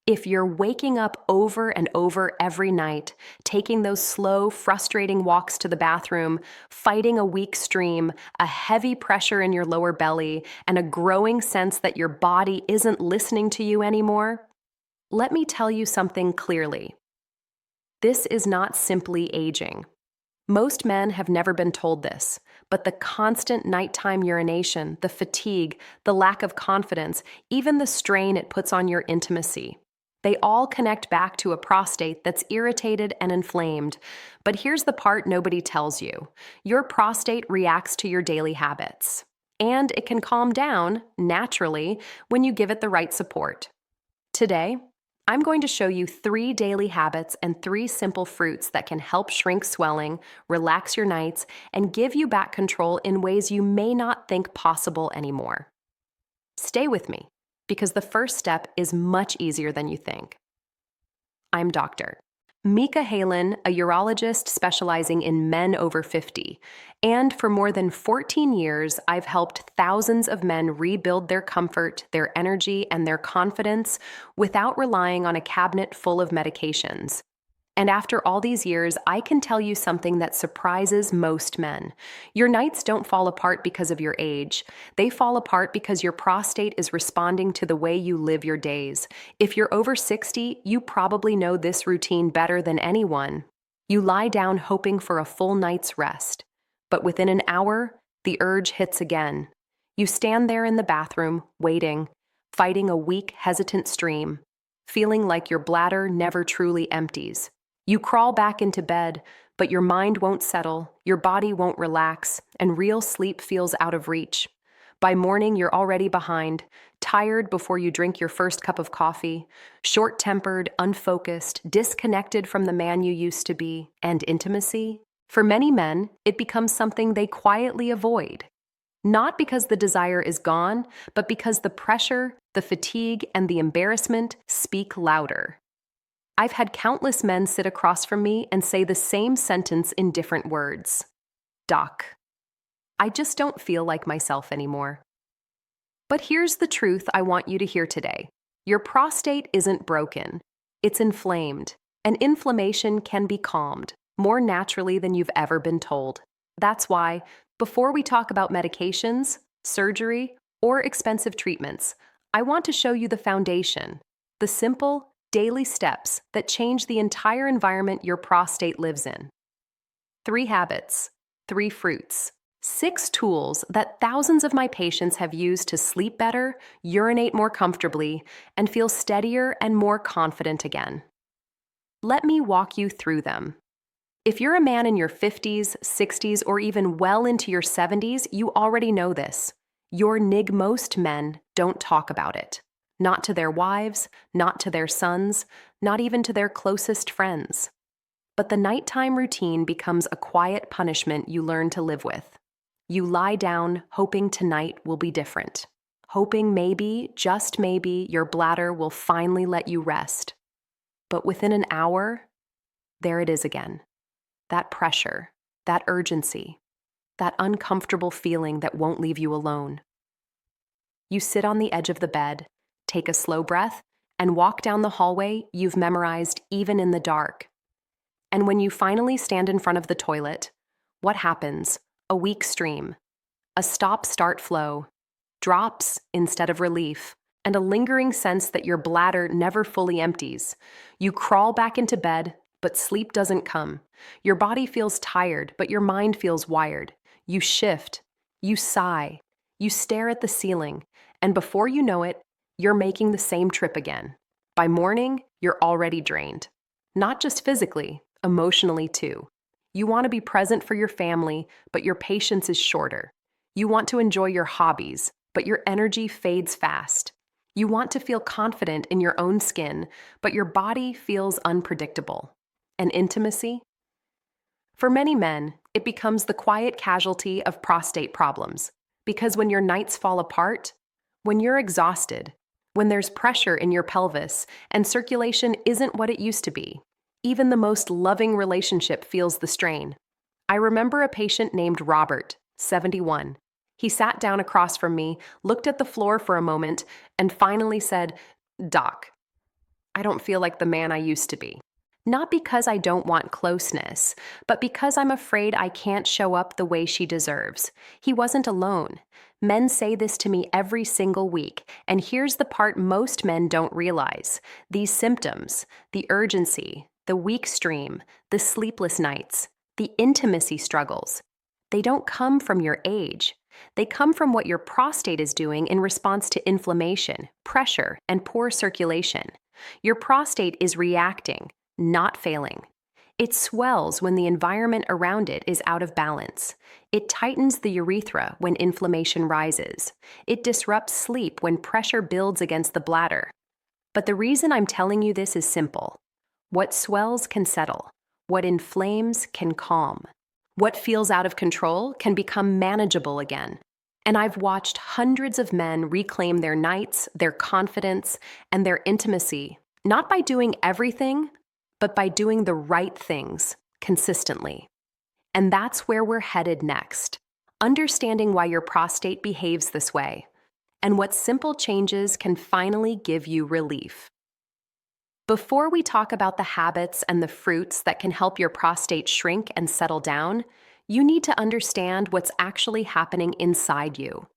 If you're waking up over and over every night, taking those slow, frustrating walks to the bathroom, fighting a weak stream, a heavy pressure in your lower belly, and a growing sense that your body isn't listening to you anymore, let me tell you something clearly. This is not simply aging. Most men have never been told this, but the constant nighttime urination, the fatigue, the lack of confidence, even the strain it puts on your intimacy, they all connect back to a prostate that's irritated and inflamed. But here's the part nobody tells you. Your prostate reacts to your daily habits. And it can calm down, naturally, when you give it the right support. Today, I'm going to show you 3 daily habits and 3 simple fruits that can help shrink swelling, relax your nights, and give you back control in ways you may not think possible anymore. Stay with me, because the first step is much easier than you think. I'm Dr. Mika Halen, a urologist specializing in men over 50, and for more than 14 years, I've helped thousands of men rebuild their comfort, their energy, and their confidence without relying on a cabinet full of medications. And after all these years, I can tell you something that surprises most men. Your nights don't fall apart because of your age. They fall apart because your prostate is responding to the way you live your days. If you're over 60, you probably know this routine better than anyone. You lie down hoping for a full night's rest. But within an hour, the urge hits again. You stand there in the bathroom, waiting, fighting a weak, hesitant stream, feeling like your bladder never truly empties. You crawl back into bed, but your mind won't settle, your body won't relax, and real sleep feels out of reach. By morning, you're already behind, tired before you drink your first cup of coffee, short-tempered, unfocused, disconnected from the man you used to be, and intimacy. For many men, it becomes something they quietly avoid. Not because the desire is gone, but because the pressure, the fatigue, and the embarrassment speak louder. I've had countless men sit across from me and say the same sentence in different words. Doc, I just don't feel like myself anymore. But here's the truth I want you to hear today. Your prostate isn't broken. It's inflamed, and inflammation can be calmed more naturally than you've ever been told. That's why, before we talk about medications, surgery, or expensive treatments, I want to show you the foundation, the simple, daily steps that change the entire environment your prostate lives in. 3 habits, 3 fruits, 6 tools that thousands of my patients have used to sleep better, urinate more comfortably, and feel steadier and more confident again. Let me walk you through them. If you're a man in your 50s, 60s, or even well into your 70s, you already know this. Most men don't talk about it. Not to their wives, not to their sons, not even to their closest friends. But the nighttime routine becomes a quiet punishment you learn to live with. You lie down hoping tonight will be different, hoping maybe, just maybe, your bladder will finally let you rest. But within an hour, there it is again. That pressure, that urgency, that uncomfortable feeling that won't leave you alone. You sit on the edge of the bed, take a slow breath, and walk down the hallway you've memorized even in the dark. And when you finally stand in front of the toilet, what happens? A weak stream, a stop-start flow, drops instead of relief, and a lingering sense that your bladder never fully empties. You crawl back into bed, but sleep doesn't come. Your body feels tired, but your mind feels wired. You shift, you sigh, you stare at the ceiling, and before you know it, you're making the same trip again. By morning, you're already drained. Not just physically, emotionally too. You want to be present for your family, but your patience is shorter. You want to enjoy your hobbies, but your energy fades fast. You want to feel confident in your own skin, but your body feels unpredictable. And intimacy? For many men, it becomes the quiet casualty of prostate problems, because when your nights fall apart, when you're exhausted, when there's pressure in your pelvis and circulation isn't what it used to be, even the most loving relationship feels the strain. I remember a patient named Robert, 71. He sat down across from me, looked at the floor for a moment, and finally said, "Doc, I don't feel like the man I used to be. Not because I don't want closeness, but because I'm afraid I can't show up the way she deserves. He wasn't alone. Men say this to me every single week, and here's the part most men don't realize. These symptoms, the urgency, the weak stream, the sleepless nights, the intimacy struggles, they don't come from your age. They come from what your prostate is doing in response to inflammation, pressure, and poor circulation. Your prostate is reacting, not failing. It swells when the environment around it is out of balance. It tightens the urethra when inflammation rises. It disrupts sleep when pressure builds against the bladder. But the reason I'm telling you this is simple. What swells can settle. What inflames can calm. What feels out of control can become manageable again. And I've watched hundreds of men reclaim their nights, their confidence, and their intimacy, not by doing everything, but by doing the right things consistently. And that's where we're headed next, understanding why your prostate behaves this way, and what simple changes can finally give you relief. Before we talk about the habits and the fruits that can help your prostate shrink and settle down, you need to understand what's actually happening inside you.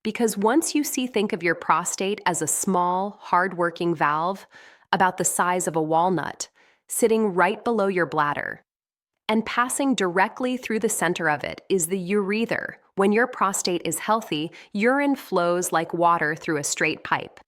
Because once you think of your prostate as a small, hard-working valve, about the size of a walnut, sitting right below your bladder, and passing directly through the center of it is the ureter. When your prostate is healthy, urine flows like water through a straight pipe.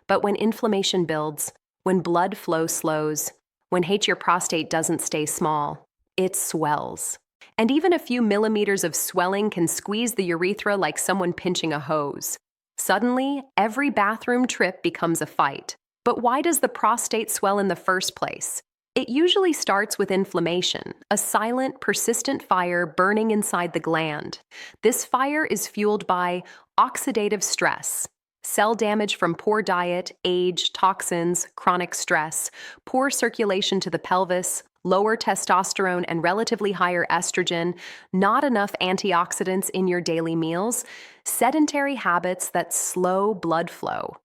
But when inflammation builds, when blood flow slows, when your prostate doesn't stay small, it swells. And even a few millimeters of swelling can squeeze the urethra like someone pinching a hose. Suddenly, every bathroom trip becomes a fight. But why does the prostate swell in the first place? It usually starts with inflammation, a silent, persistent fire burning inside the gland. This fire is fueled by oxidative stress, cell damage from poor diet, age, toxins, chronic stress, poor circulation to the pelvis, lower testosterone and relatively higher estrogen, not enough antioxidants in your daily meals, sedentary habits that slow blood flow.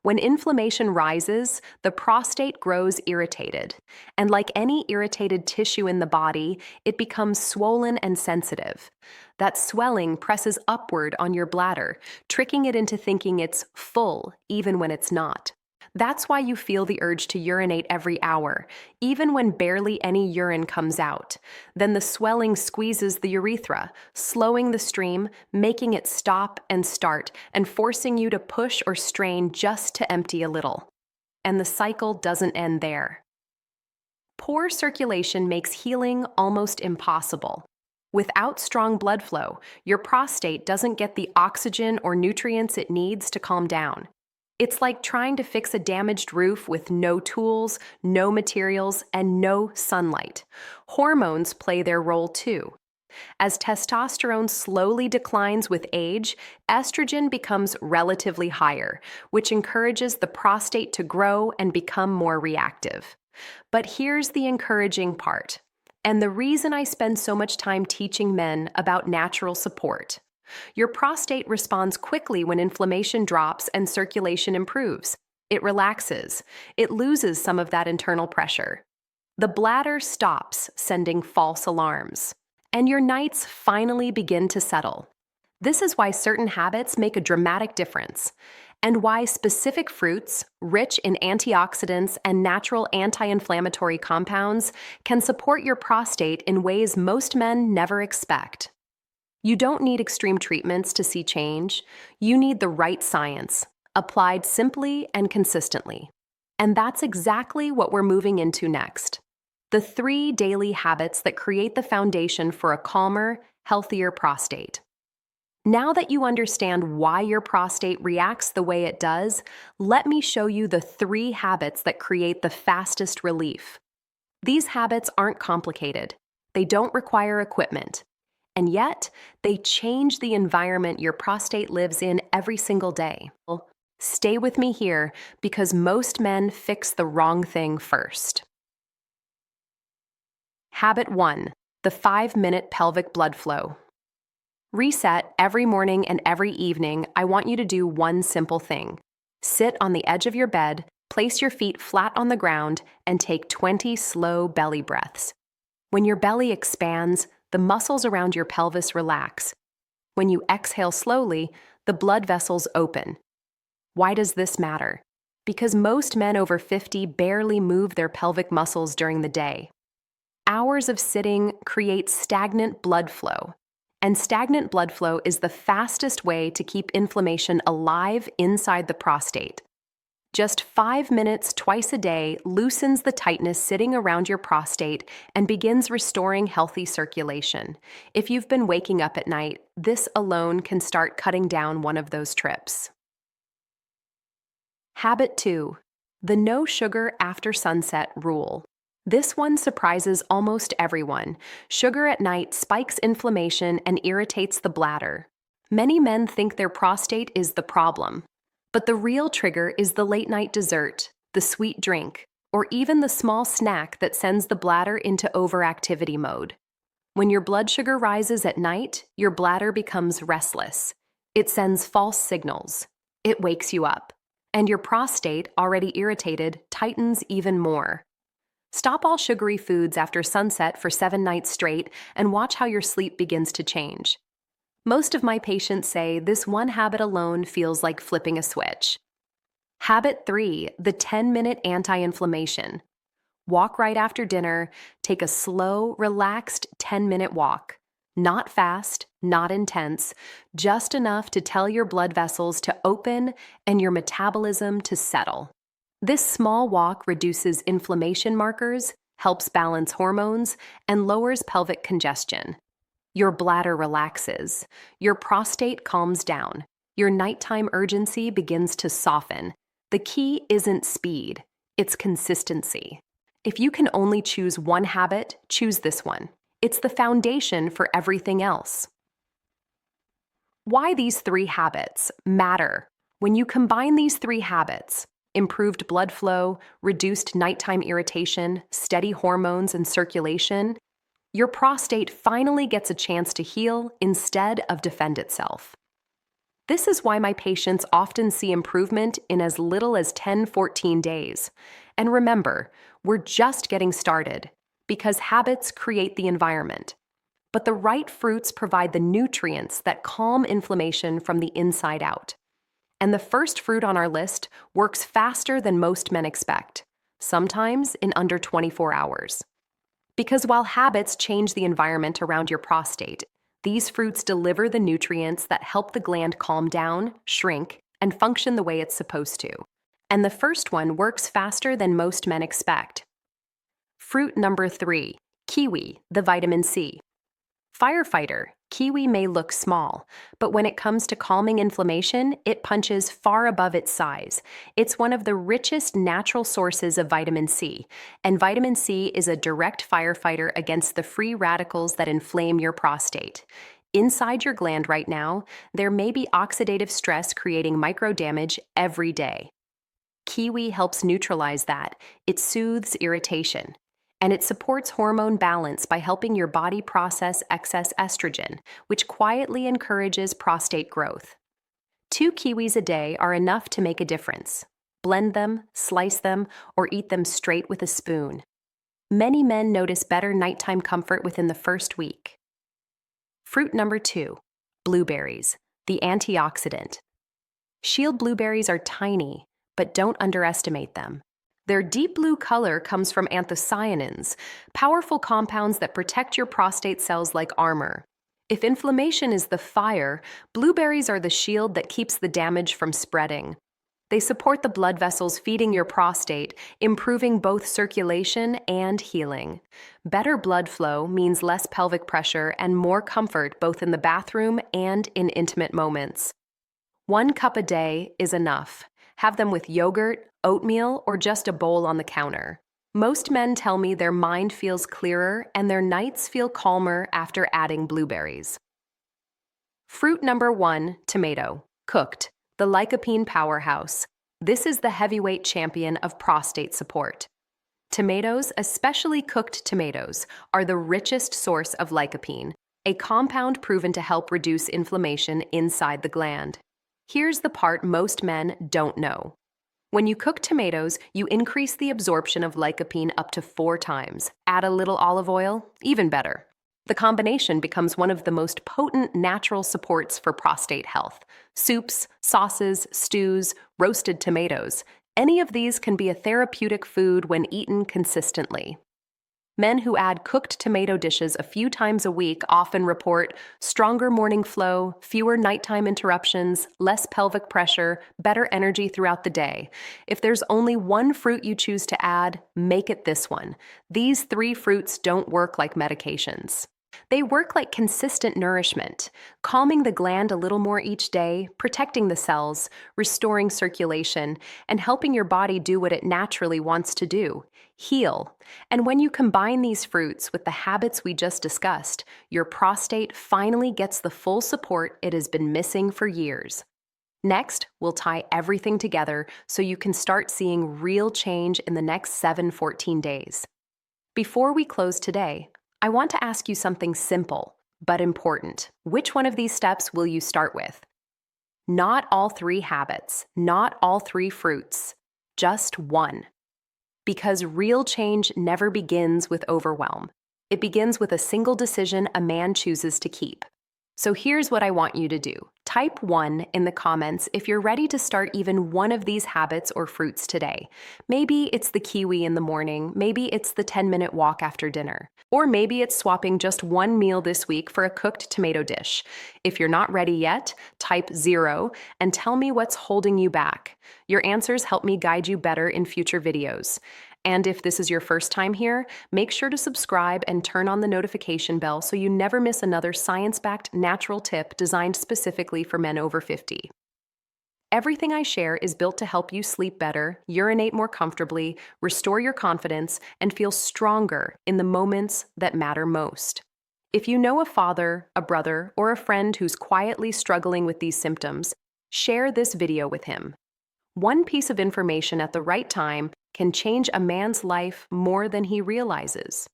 When inflammation rises, the prostate grows irritated. And like any irritated tissue in the body, it becomes swollen and sensitive. That swelling presses upward on your bladder, tricking it into thinking it's full, even when it's not. That's why you feel the urge to urinate every hour, even when barely any urine comes out. Then the swelling squeezes the urethra, slowing the stream, making it stop and start, and forcing you to push or strain just to empty a little. And the cycle doesn't end there. Poor circulation makes healing almost impossible. Without strong blood flow, your prostate doesn't get the oxygen or nutrients it needs to calm down. It's like trying to fix a damaged roof with no tools, no materials, and no sunlight. Hormones play their role too. As testosterone slowly declines with age, estrogen becomes relatively higher, which encourages the prostate to grow and become more reactive. But here's the encouraging part, and the reason I spend so much time teaching men about natural support. Your prostate responds quickly when inflammation drops and circulation improves. It relaxes. It loses some of that internal pressure. The bladder stops sending false alarms, and your nights finally begin to settle. This is why certain habits make a dramatic difference, and why specific fruits, rich in antioxidants and natural anti-inflammatory compounds, can support your prostate in ways most men never expect. You don't need extreme treatments to see change. You need the right science, applied simply and consistently. And that's exactly what we're moving into next. The 3 daily habits that create the foundation for a calmer, healthier prostate. Now that you understand why your prostate reacts the way it does, let me show you the 3 habits that create the fastest relief. These habits aren't complicated. They don't require equipment. And yet, they change the environment your prostate lives in every single day. Stay with me here, because most men fix the wrong thing first. Habit 1. The 5-minute pelvic blood flow. Reset every morning and every evening. I want you to do one simple thing. Sit on the edge of your bed, Place your feet flat on the ground and take 20 slow belly breaths. When your belly expands, the muscles around your pelvis relax. When you exhale slowly, the blood vessels open. Why does this matter? Because most men over 50 barely move their pelvic muscles during the day. Hours of sitting create stagnant blood flow, and stagnant blood flow is the fastest way to keep inflammation alive inside the prostate. Just 5 minutes twice a day loosens the tightness sitting around your prostate and begins restoring healthy circulation. If you've been waking up at night, this alone can start cutting down one of those trips. Habit 2. The no sugar after sunset rule. This one surprises almost everyone. Sugar at night spikes inflammation and irritates the bladder. Many men think their prostate is the problem. But the real trigger is the late-night dessert, the sweet drink, or even the small snack that sends the bladder into overactivity mode. When your blood sugar rises at night, your bladder becomes restless. It sends false signals. It wakes you up. And your prostate, already irritated, tightens even more. Stop all sugary foods after sunset for 7 nights straight and watch how your sleep begins to change. Most of my patients say this one habit alone feels like flipping a switch. Habit 3, the 10-minute anti-inflammation. Walk right after dinner. Take a slow, relaxed 10-minute walk. Not fast, not intense, just enough to tell your blood vessels to open and your metabolism to settle. This small walk reduces inflammation markers, helps balance hormones, and lowers pelvic congestion. Your bladder relaxes, your prostate calms down, your nighttime urgency begins to soften. The key isn't speed, it's consistency. If you can only choose one habit, choose this one. It's the foundation for everything else. Why these 3 habits matter. When you combine these 3 habits, improved blood flow, reduced nighttime irritation, steady hormones and circulation, your prostate finally gets a chance to heal instead of defend itself. This is why my patients often see improvement in as little as 10-14 days. And remember, we're just getting started, because habits create the environment. But the right fruits provide the nutrients that calm inflammation from the inside out. And the first fruit on our list works faster than most men expect, sometimes in under 24 hours. Because while habits change the environment around your prostate, these fruits deliver the nutrients that help the gland calm down, shrink, and function the way it's supposed to. And the first one works faster than most men expect. Fruit number 3, kiwi, the vitamin C. Firefighter, kiwi may look small, but when it comes to calming inflammation, it punches far above its size. It's one of the richest natural sources of vitamin C, and vitamin C is a direct firefighter against the free radicals that inflame your prostate. Inside your gland right now, there may be oxidative stress creating micro damage every day. Kiwi helps neutralize that. It soothes irritation. And it supports hormone balance by helping your body process excess estrogen, which quietly encourages prostate growth. 2 kiwis a day are enough to make a difference. Blend them, slice them, or eat them straight with a spoon. Many men notice better nighttime comfort within the first week. Fruit number 2, blueberries, the antioxidant. Shield blueberries are tiny, but don't underestimate them. Their deep blue color comes from anthocyanins, powerful compounds that protect your prostate cells like armor. If inflammation is the fire, blueberries are the shield that keeps the damage from spreading. They support the blood vessels feeding your prostate, improving both circulation and healing. Better blood flow means less pelvic pressure and more comfort both in the bathroom and in intimate moments. 1 cup a day is enough. Have them with yogurt, oatmeal, or just a bowl on the counter. Most men tell me their mind feels clearer and their nights feel calmer after adding blueberries. Fruit number 1, tomato, cooked, the lycopene powerhouse. This is the heavyweight champion of prostate support. Tomatoes, especially cooked tomatoes, are the richest source of lycopene, a compound proven to help reduce inflammation inside the gland. Here's the part most men don't know. When you cook tomatoes, you increase the absorption of lycopene up to 4 times. Add a little olive oil, even better. The combination becomes one of the most potent natural supports for prostate health. Soups, sauces, stews, roasted tomatoes. Any of these can be a therapeutic food when eaten consistently. Men who add cooked tomato dishes a few times a week often report stronger morning flow, fewer nighttime interruptions, less pelvic pressure, better energy throughout the day. If there's only one fruit you choose to add, make it this one. These 3 fruits don't work like medications. They work like consistent nourishment, calming the gland a little more each day, protecting the cells, restoring circulation, and helping your body do what it naturally wants to do: heal. And when you combine these fruits with the habits we just discussed, your prostate finally gets the full support it has been missing for years. Next, we'll tie everything together so you can start seeing real change in the next 14 days. Before we close today, I want to ask you something simple, but important. Which one of these steps will you start with? Not all 3 habits, not all 3 fruits, just one. Because real change never begins with overwhelm. It begins with a single decision a man chooses to keep. So here's what I want you to do. Type 1 in the comments if you're ready to start even one of these habits or fruits today. Maybe it's the kiwi in the morning, maybe it's the 10-minute walk after dinner, or maybe it's swapping just one meal this week for a cooked tomato dish. If you're not ready yet, type 0 and tell me what's holding you back. Your answers help me guide you better in future videos. And if this is your first time here, make sure to subscribe and turn on the notification bell so you never miss another science-backed natural tip designed specifically for men over 50. Everything I share is built to help you sleep better, urinate more comfortably, restore your confidence, and feel stronger in the moments that matter most. If you know a father, a brother, or a friend who's quietly struggling with these symptoms, share this video with him. One piece of information at the right time can change a man's life more than he realizes.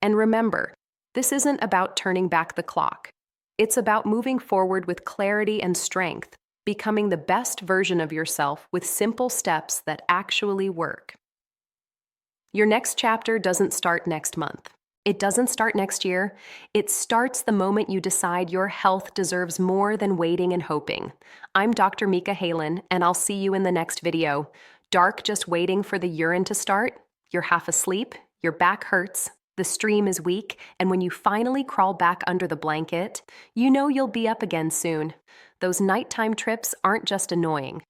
And remember, this isn't about turning back the clock. It's about moving forward with clarity and strength, becoming the best version of yourself with simple steps that actually work. Your next chapter doesn't start next month. It doesn't start next year. It starts the moment you decide your health deserves more than waiting and hoping. I'm Dr. Mika Halen, and I'll see you in the next video. Dark just waiting for the urine to start? You're half asleep, your back hurts, the stream is weak, and when you finally crawl back under the blanket, you know you'll be up again soon. Those nighttime trips aren't just annoying.